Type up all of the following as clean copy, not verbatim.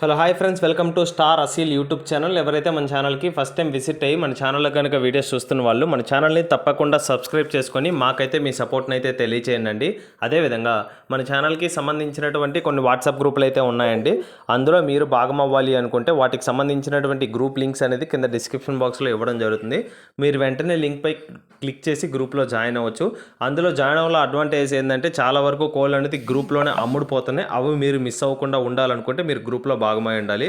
Hello hi friends, welcome to star Aseel YouTube channel. ఎవరైతే మన ఛానల్కి ఫస్ట్ టైం విజిట్ అయ్యి మన ఛానల్లో కనుక వీడియోస్ చూస్తున్న వాళ్ళు మన ఛానల్ని తప్పకుండా సబ్స్క్రైబ్ చేసుకొని మాకైతే మీ సపోర్ట్ని అయితే తెలియచేయండి. అదేవిధంగా మన ఛానల్కి సంబంధించినటువంటి కొన్ని వాట్సాప్ గ్రూపులు అయితే ఉన్నాయండి. అందులో మీరు భాగం అవ్వాలి అనుకుంటే వాటికి సంబంధించినటువంటి గ్రూప్ లింక్స్ అనేది కింద డిస్క్రిప్షన్ బాక్స్లో ఇవ్వడం జరుగుతుంది. మీరు వెంటనే లింక్పై క్లిక్ చేసి గ్రూప్లో జాయిన్ అవ్వచ్చు. అందులో జాయిన్ అవ్వడం అడ్వాంటేజ్ ఏంటంటే చాలా వరకు కోళ్ళు అనేది గ్రూప్లోనే అమ్ముడుపోతున్నాయి. అవి మీరు మిస్ అవ్వకుండా ఉండాలనుకుంటే మీరు గ్రూప్లో భాగమై ఉండాలి.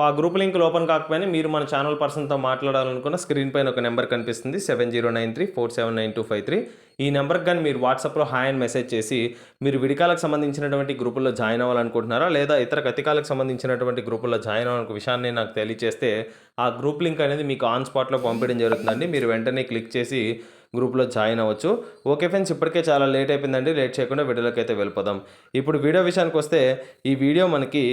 ఆ గ్రూప్ లింక్ ఓపెన్ కాకపోయినా మీరు మన ఛానల్ పర్సన్తో మాట్లాడాలనుకున్న స్క్రీన్ పైన ఒక నెంబర్ కనిపిస్తుంది 7093479253. ఈ నెంబర్కి కానీ మీరు వాట్సాప్లో హాయ్ అని మెసేజ్ చేసి మీరు విడికాలకు సంబంధించినటువంటి గ్రూపుల్లో జాయిన్ అవ్వాలనుకుంటున్నారా లేదా ఇతర గతికాలకు సంబంధించినటువంటి గ్రూపుల్లో జాయిన్ అవ్వాలనుకున్న విషయాన్ని నాకు తెలియజేస్తే ఆ గ్రూప్ లింక్ అనేది మీకు ఆన్ స్పాట్లో పంపించడం జరుగుతుందండి. మీరు వెంటనే క్లిక్ చేసి గ్రూప్లో జాయిన్ అవ్వచ్చు. ఓకే ఫ్రెండ్స్, ఇప్పటికే చాలా లేట్ అయిపోయిందండి. లేట్ చేయకుండా వీడియోలోకి అయితే వెళ్ళిపోదాం. ఇప్పుడు వీడియో విషయానికి వస్తే ఈ వీడియో మనకి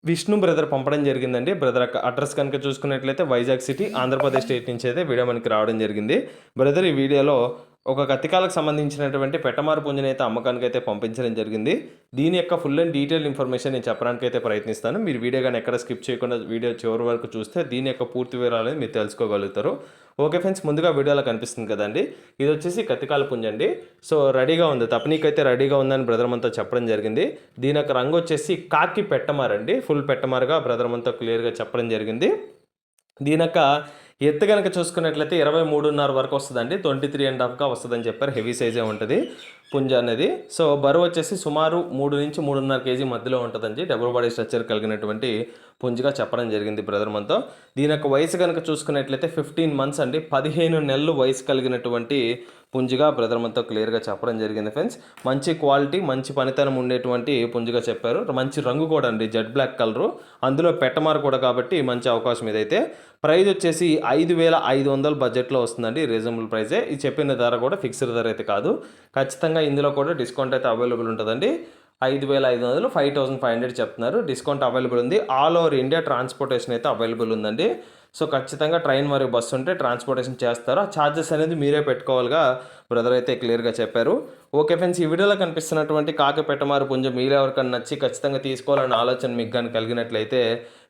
విష్ణు బ్రదర్ పంపడం జరిగిందండి. బ్రదర్ అడ్రస్ కనుక చూసుకున్నట్లయితే వైజాగ్ సిటీ, ఆంధ్రప్రదేశ్ స్టేట్ నుంచి అయితే వీడియో మనకి రావడం జరిగింది. బ్రదర్ ఈ వీడియోలో ఒక కత్తికాలకు సంబంధించినటువంటి పెట్టమారు పుంజుని అయితే అమ్మకానికి అయితే పంపించడం జరిగింది. దీని యొక్క ఫుల్ అండ్ డీటెయిల్ ఇన్ఫర్మేషన్ నేను చెప్పడానికి అయితే ప్రయత్నిస్తాను. మీరు వీడియో కానీ ఎక్కడ స్కిప్ చేయకుండా వీడియో చివరి వరకు చూస్తే దీని యొక్క పూర్తి వివరాలు మీరు తెలుసుకోగలుగుతారు. ఓకే ఫ్రెండ్స్, ముందుగా వీడియోలో కనిపిస్తుంది కదండి, ఇది వచ్చేసి కత్తికాల పుంజ అండి. సో రెడీగా ఉంది, తప్పనీకైతే రెడీగా ఉందని బ్రదర్ మనతో చెప్పడం జరిగింది. దీని యొక్క రంగు వచ్చేసి కాకి పెట్టమారండి, ఫుల్ పెట్టమారుగా బ్రదర్ మనతో క్లియర్గా చెప్పడం జరిగింది. దీని యొక్క ఎత్తు కనుక చూసుకున్నట్లయితే 23.5 వరకు వస్తుందండి. 23.5గా వస్తుందని చెప్పారు. హెవీ సైజే ఉంటుంది పుంజ అనేది. సో బరువు వచ్చేసి సుమారు 3 నుంచి 3.5 కేజీ మధ్యలో ఉంటుందండి. డబుల్ బాడీ స్ట్రక్చర్ కలిగినటువంటి పుంజుగా చెప్పడం జరిగింది బ్రదర్ మనతో. దీని యొక్క వయసు కనుక చూసుకున్నట్లయితే 15 మంత్స్ అండి, 15 నెలలు వయసు కలిగినటువంటి పుంజుగా బ్రదర్ మనతో క్లియర్గా చెప్పడం జరిగింది ఫ్రెండ్స్. మంచి క్వాలిటీ, మంచి పనితనం ఉండేటువంటి పుంజుగా చెప్పారు. మంచి రంగు కూడా అండి, జెడ్ బ్లాక్ కలరు, అందులో పెట్టమారు కూడా కాబట్టి మంచి అవకాశం ఇదైతే. ప్రైజ్ వచ్చేసి 5,500 బడ్జెట్లో వస్తుందండి, రీజనబుల్ ప్రైజే. ఈ చెప్పిన ధర కూడా ఫిక్స్డ్ ధర అయితే కాదు, ఖచ్చితంగా ఇందులో కూడా డిస్కౌంట్ అయితే అవైలబుల్ ఉంటుందండి. 5,500 5,500 చెప్తున్నారు, డిస్కౌంట్ అవైలబుల్ ఉంది. ఆల్ ఓవర్ ఇండియా ట్రాన్స్పోర్టేషన్ అయితే అవైలబుల్ ఉందండి. సో ఖచ్చితంగా ట్రైన్ మరియు బస్సు ఉంటే ట్రాన్స్పోర్టేషన్ చేస్తారు. ఆ ఛార్జెస్ అనేది మీరే పెట్టుకోవాలిగా బ్రదర్ అయితే క్లియర్గా చెప్పారు. ఓకే ఫ్రెండ్స్, ఈ వీడియోలో కనిపిస్తున్నటువంటి కాకి పెట్టమారు పుంజ మీలో ఎవరికైనా నచ్చి ఖచ్చితంగా తీసుకోవాలన్న ఆలోచన మీకు కానీ కలిగినట్లయితే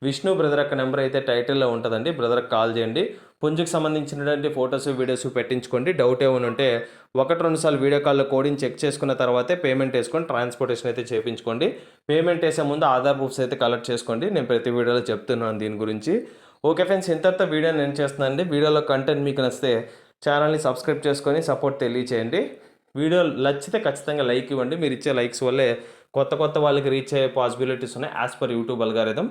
విష్ణు బ్రదర్ యొక్క నెంబర్ అయితే టైటిల్లో ఉంటుందండి. బ్రదర్కి కాల్ చేయండి. పుంజుకు సంబంధించినటువంటి ఫొటోస్ వీడియోస్ పెట్టించుకోండి. డౌట్ ఏమైనా ఉంటే 1-2 సార్లు వీడియో కాల్లో కోడింగ్ చెక్ చేసుకున్న తర్వాతే పేమెంట్ వేసుకొని ట్రాన్స్పోర్టేషన్ అయితే చేయించుకోండి. పేమెంట్ వేసే ముందు ఆధార్ ప్రూఫ్స్ అయితే కలెక్ట్ చేసుకోండి. నేను ప్రతి వీడియోలో చెప్తున్నాను దీని గురించి. ఓకే ఫ్రెండ్స్, ఇంతటితో వీడియో నేను చేస్తున్నానండి. వీడియోలో కంటెంట్ మీకు నచ్చితే ఛానల్ని సబ్స్క్రైబ్ చేసుకొని సపోర్ట్ తెలియచేయండి. వీడియో నచ్చితే ఖచ్చితంగా లైక్ ఇవ్వండి. మీరు ఇచ్చే లైక్స్ వల్లే కొత్త వాళ్ళకి రీచ్ అయ్యే పాసిబిలిటీస్ ఉన్నాయి as per YouTube algorithm.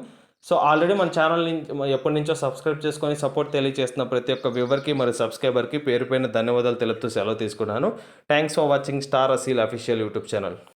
So already మన ఛానల్ని ఎప్పటి నుంచో సబ్స్క్రైబ్ చేసుకొని సపోర్ట్ తెలియజేస్తున్న ప్రతి ఒక్క వ్యూవర్కి మరియు సబ్స్క్రైబర్కి పేరు పైన ధన్యవాదాలు తెలుపుతూ సెలవు తీసుకున్నాను. Thanks for watching star Aseel official YouTube channel.